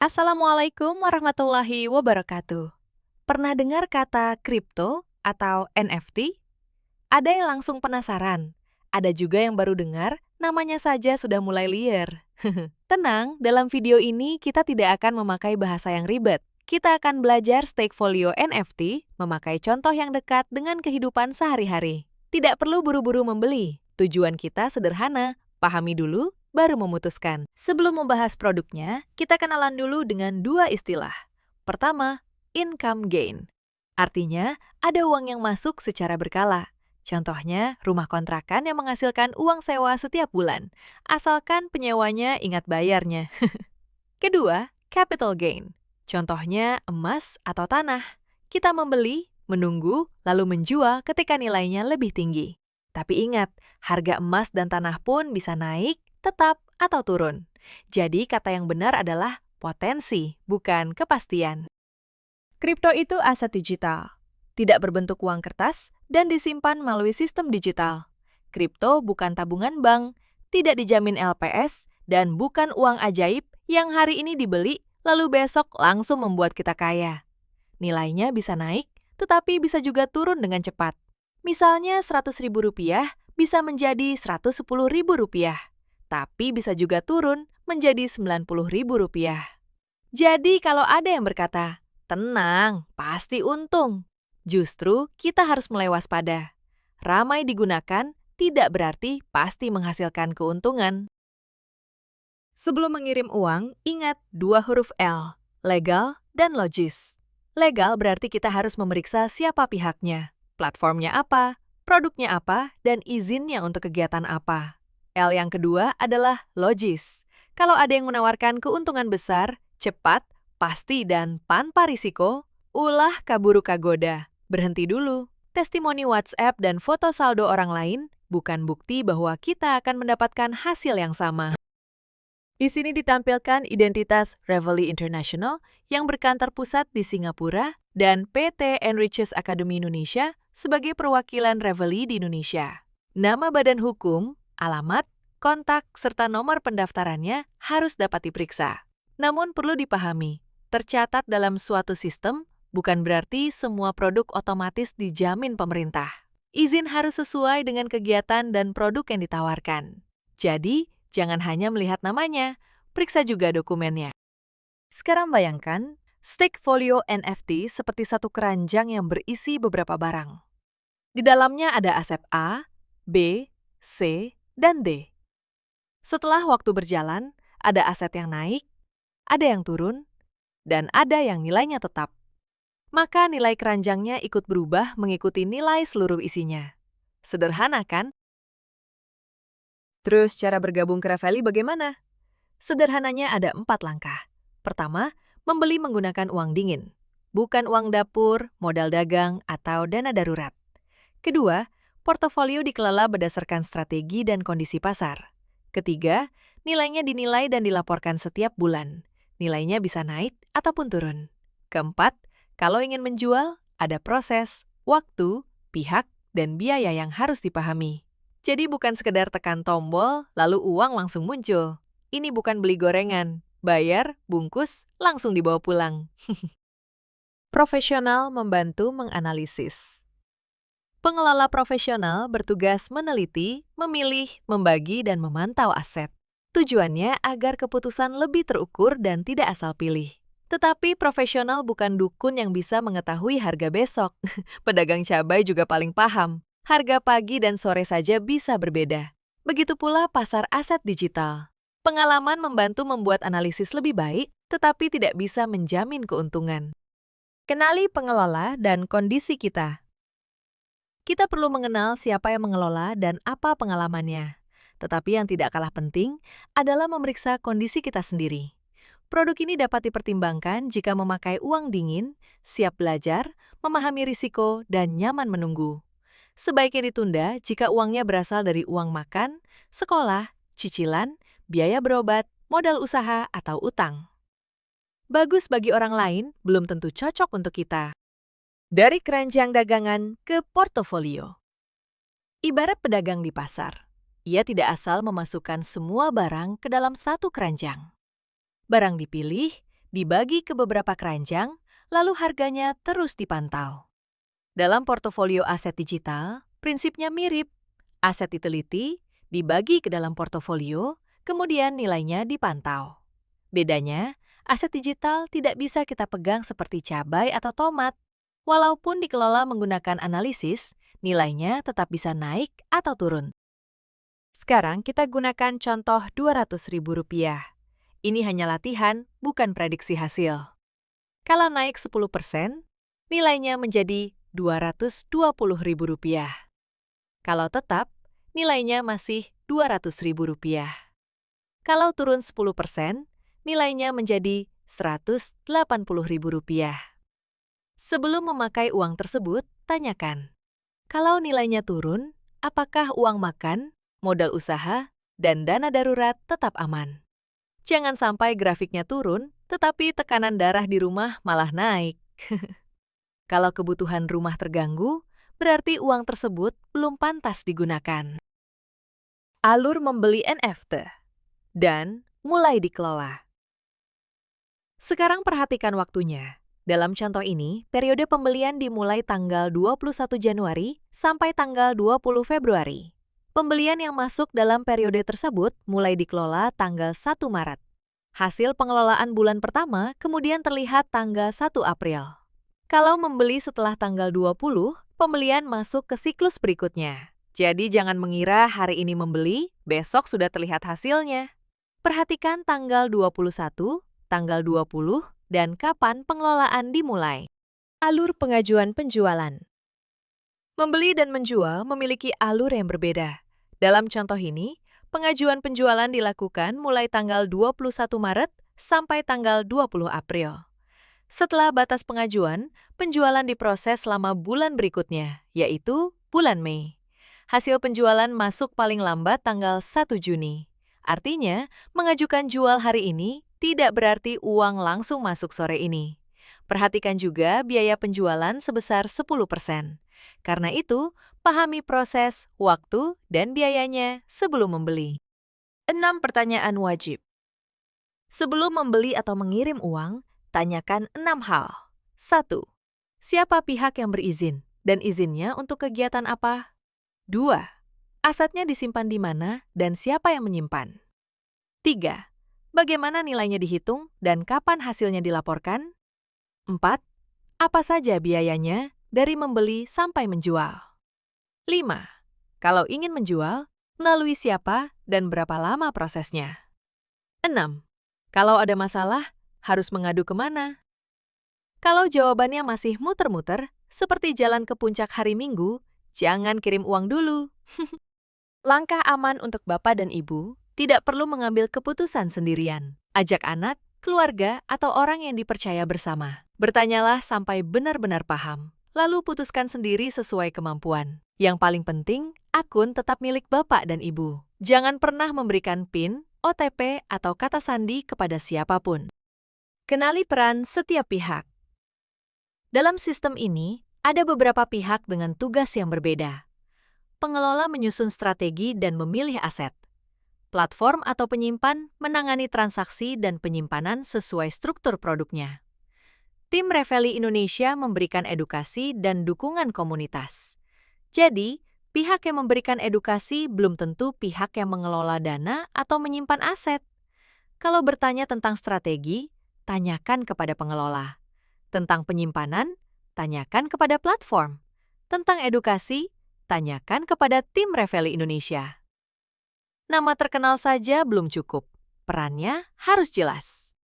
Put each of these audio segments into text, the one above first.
Assalamualaikum warahmatullahi wabarakatuh. Pernah dengar kata kripto atau NFT? Ada yang langsung penasaran. Ada juga yang baru dengar, namanya saja sudah mulai liar. Tenang, dalam video ini kita tidak akan memakai bahasa yang ribet. Kita akan belajar Stakefolio NFT memakai contoh yang dekat dengan kehidupan sehari-hari. Tidak perlu buru-buru membeli. Tujuan kita sederhana, pahami dulu, baru memutuskan. Sebelum membahas produknya, kita kenalan dulu dengan dua istilah. Pertama, income gain. Artinya, ada uang yang masuk secara berkala. Contohnya, rumah kontrakan yang menghasilkan uang sewa setiap bulan, asalkan penyewanya ingat bayarnya. Kedua, capital gain. Contohnya emas atau tanah. Kita membeli, menunggu, lalu menjual ketika nilainya lebih tinggi. Tapi ingat, harga emas dan tanah pun bisa naik, tetap, atau turun. Jadi kata yang benar adalah potensi, bukan kepastian. Kripto itu aset digital, tidak berbentuk uang kertas, dan disimpan melalui sistem digital. Kripto bukan tabungan bank, tidak dijamin LPS, dan bukan uang ajaib yang hari ini dibeli, lalu besok langsung membuat kita kaya. Nilainya bisa naik, tetapi bisa juga turun dengan cepat. Misalnya Rp100.000 bisa menjadi Rp110.000, tapi bisa juga turun menjadi Rp90.000. Jadi kalau ada yang berkata, tenang, pasti untung. Justru kita harus mulai waspada. Ramai digunakan tidak berarti pasti menghasilkan keuntungan. Sebelum mengirim uang, ingat dua huruf L, legal dan logis. Legal berarti kita harus memeriksa siapa pihaknya, platformnya apa, produknya apa, dan izinnya untuk kegiatan apa. L yang kedua adalah logis. Kalau ada yang menawarkan keuntungan besar, cepat, pasti, dan tanpa risiko, ulah kaburu kagoda. Berhenti dulu. Testimoni WhatsApp dan foto saldo orang lain bukan bukti bahwa kita akan mendapatkan hasil yang sama. Di sini ditampilkan identitas Reveille International yang berkantor pusat di Singapura dan PT Enriches Academy Indonesia sebagai perwakilan Reveille di Indonesia. Nama badan hukum, alamat, kontak, serta nomor pendaftarannya harus dapat diperiksa. Namun perlu dipahami, tercatat dalam suatu sistem bukan berarti semua produk otomatis dijamin pemerintah. Izin harus sesuai dengan kegiatan dan produk yang ditawarkan. Jadi, jangan hanya melihat namanya, periksa juga dokumennya. Sekarang bayangkan, Stakefolio NFT seperti satu keranjang yang berisi beberapa barang. Di dalamnya ada aset A, B, C, dan D. Setelah waktu berjalan, ada aset yang naik, ada yang turun, dan ada yang nilainya tetap. Maka nilai keranjangnya ikut berubah mengikuti nilai seluruh isinya. Sederhana kan? Terus cara bergabung ke Reveille bagaimana? Sederhananya ada 4 langkah. Pertama, membeli menggunakan uang dingin, bukan uang dapur, modal dagang, atau dana darurat. Kedua, portofolio dikelola berdasarkan strategi dan kondisi pasar. Ketiga, nilainya dinilai dan dilaporkan setiap bulan. Nilainya bisa naik ataupun turun. Keempat, kalau ingin menjual, ada proses, waktu, pihak, dan biaya yang harus dipahami. Jadi bukan sekedar tekan tombol, lalu uang langsung muncul. Ini bukan beli gorengan. Bayar, bungkus, langsung dibawa pulang. Profesional membantu menganalisis. Pengelola profesional bertugas meneliti, memilih, membagi, dan memantau aset. Tujuannya agar keputusan lebih terukur dan tidak asal pilih. Tetapi profesional bukan dukun yang bisa mengetahui harga besok. Pedagang cabai juga paling paham. Harga pagi dan sore saja bisa berbeda. Begitu pula pasar aset digital. Pengalaman membantu membuat analisis lebih baik, tetapi tidak bisa menjamin keuntungan. Kenali pengelola dan kondisi kita. Kita perlu mengenal siapa yang mengelola dan apa pengalamannya. Tetapi yang tidak kalah penting adalah memeriksa kondisi kita sendiri. Produk ini dapat dipertimbangkan jika memakai uang dingin, siap belajar, memahami risiko, dan nyaman menunggu. Sebaiknya ditunda jika uangnya berasal dari uang makan, sekolah, cicilan, biaya berobat, modal usaha, atau utang. Bagus bagi orang lain, belum tentu cocok untuk kita. Dari keranjang dagangan ke portofolio. Ibarat pedagang di pasar, ia tidak asal memasukkan semua barang ke dalam satu keranjang. Barang dipilih, dibagi ke beberapa keranjang, lalu harganya terus dipantau. Dalam portofolio aset digital, prinsipnya mirip. Aset diteliti, dibagi ke dalam portofolio, kemudian nilainya dipantau. Bedanya, aset digital tidak bisa kita pegang seperti cabai atau tomat. Walaupun dikelola menggunakan analisis, nilainya tetap bisa naik atau turun. Sekarang kita gunakan contoh Rp200.000. Ini hanya latihan, bukan prediksi hasil. Kalau naik 10%, nilainya menjadi Rp220.000. Kalau tetap, nilainya masih Rp200.000. Kalau turun 10%, nilainya menjadi Rp180.000. Sebelum memakai uang tersebut, tanyakan, kalau nilainya turun, apakah uang makan, modal usaha, dan dana darurat tetap aman? Jangan sampai grafiknya turun, tetapi tekanan darah di rumah malah naik. Kalau kebutuhan rumah terganggu, berarti uang tersebut belum pantas digunakan. Alur membeli NFT dan mulai dikelola. Sekarang perhatikan waktunya. Dalam contoh ini, periode pembelian dimulai tanggal 21 Januari sampai tanggal 20 Februari. Pembelian yang masuk dalam periode tersebut mulai dikelola tanggal 1 Maret. Hasil pengelolaan bulan pertama kemudian terlihat tanggal 1 April. Kalau membeli setelah tanggal 20, pembelian masuk ke siklus berikutnya. Jadi jangan mengira hari ini membeli, besok sudah terlihat hasilnya. Perhatikan tanggal 21, tanggal 20, dan kapan pengelolaan dimulai. Alur pengajuan penjualan. Membeli dan menjual memiliki alur yang berbeda. Dalam contoh ini, pengajuan penjualan dilakukan mulai tanggal 21 Maret sampai tanggal 20 April. Setelah batas pengajuan, penjualan diproses selama bulan berikutnya, yaitu bulan Mei. Hasil penjualan masuk paling lambat tanggal 1 Juni. Artinya, mengajukan jual hari ini tidak berarti uang langsung masuk sore ini. Perhatikan juga biaya penjualan sebesar 10%. Karena itu, pahami proses, waktu, dan biayanya sebelum membeli. 6 pertanyaan wajib. Sebelum membeli atau mengirim uang, tanyakan 6 hal. 1. Siapa pihak yang berizin dan izinnya untuk kegiatan apa? 2. Asetnya disimpan di mana dan siapa yang menyimpan? 3. Bagaimana nilainya dihitung dan kapan hasilnya dilaporkan? 4. Apa saja biayanya dari membeli sampai menjual? 5. Kalau ingin menjual, melalui siapa dan berapa lama prosesnya? 6. Kalau ada masalah, harus mengadu kemana? Kalau jawabannya masih muter-muter, seperti jalan ke puncak hari Minggu, jangan kirim uang dulu. Langkah aman untuk Bapak dan Ibu, tidak perlu mengambil keputusan sendirian. Ajak anak, keluarga, atau orang yang dipercaya bersama. Bertanyalah sampai benar-benar paham, lalu putuskan sendiri sesuai kemampuan. Yang paling penting, akun tetap milik Bapak dan Ibu. Jangan pernah memberikan PIN, OTP, atau kata sandi kepada siapapun. Kenali peran setiap pihak. Dalam sistem ini, ada beberapa pihak dengan tugas yang berbeda. Pengelola menyusun strategi dan memilih aset. Platform atau penyimpan menangani transaksi dan penyimpanan sesuai struktur produknya. Tim Reveille Indonesia memberikan edukasi dan dukungan komunitas. Jadi, pihak yang memberikan edukasi belum tentu pihak yang mengelola dana atau menyimpan aset. Kalau bertanya tentang strategi, tanyakan kepada pengelola. Tentang penyimpanan, tanyakan kepada platform. Tentang edukasi, tanyakan kepada tim Reveille Indonesia. Nama terkenal saja belum cukup. Perannya harus jelas.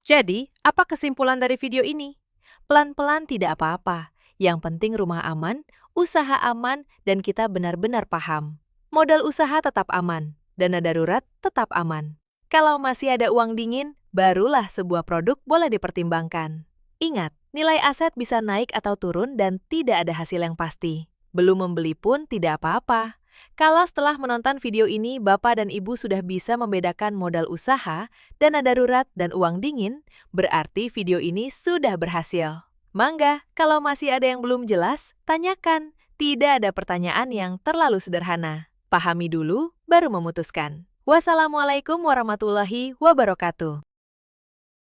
Jadi, apa kesimpulan dari video ini? Pelan-pelan tidak apa-apa. Yang penting rumah aman, usaha aman, dan kita benar-benar paham. Modal usaha tetap aman, dana darurat tetap aman. Kalau masih ada uang dingin, barulah sebuah produk boleh dipertimbangkan. Ingat, nilai aset bisa naik atau turun dan tidak ada hasil yang pasti. Belum membeli pun tidak apa-apa. Kalau setelah menonton video ini, Bapak dan Ibu sudah bisa membedakan modal usaha, dana darurat, dan uang dingin, berarti video ini sudah berhasil. Mangga, kalau masih ada yang belum jelas, tanyakan. Tidak ada pertanyaan yang terlalu sederhana. Pahami dulu, baru memutuskan. Wassalamualaikum warahmatullahi wabarakatuh.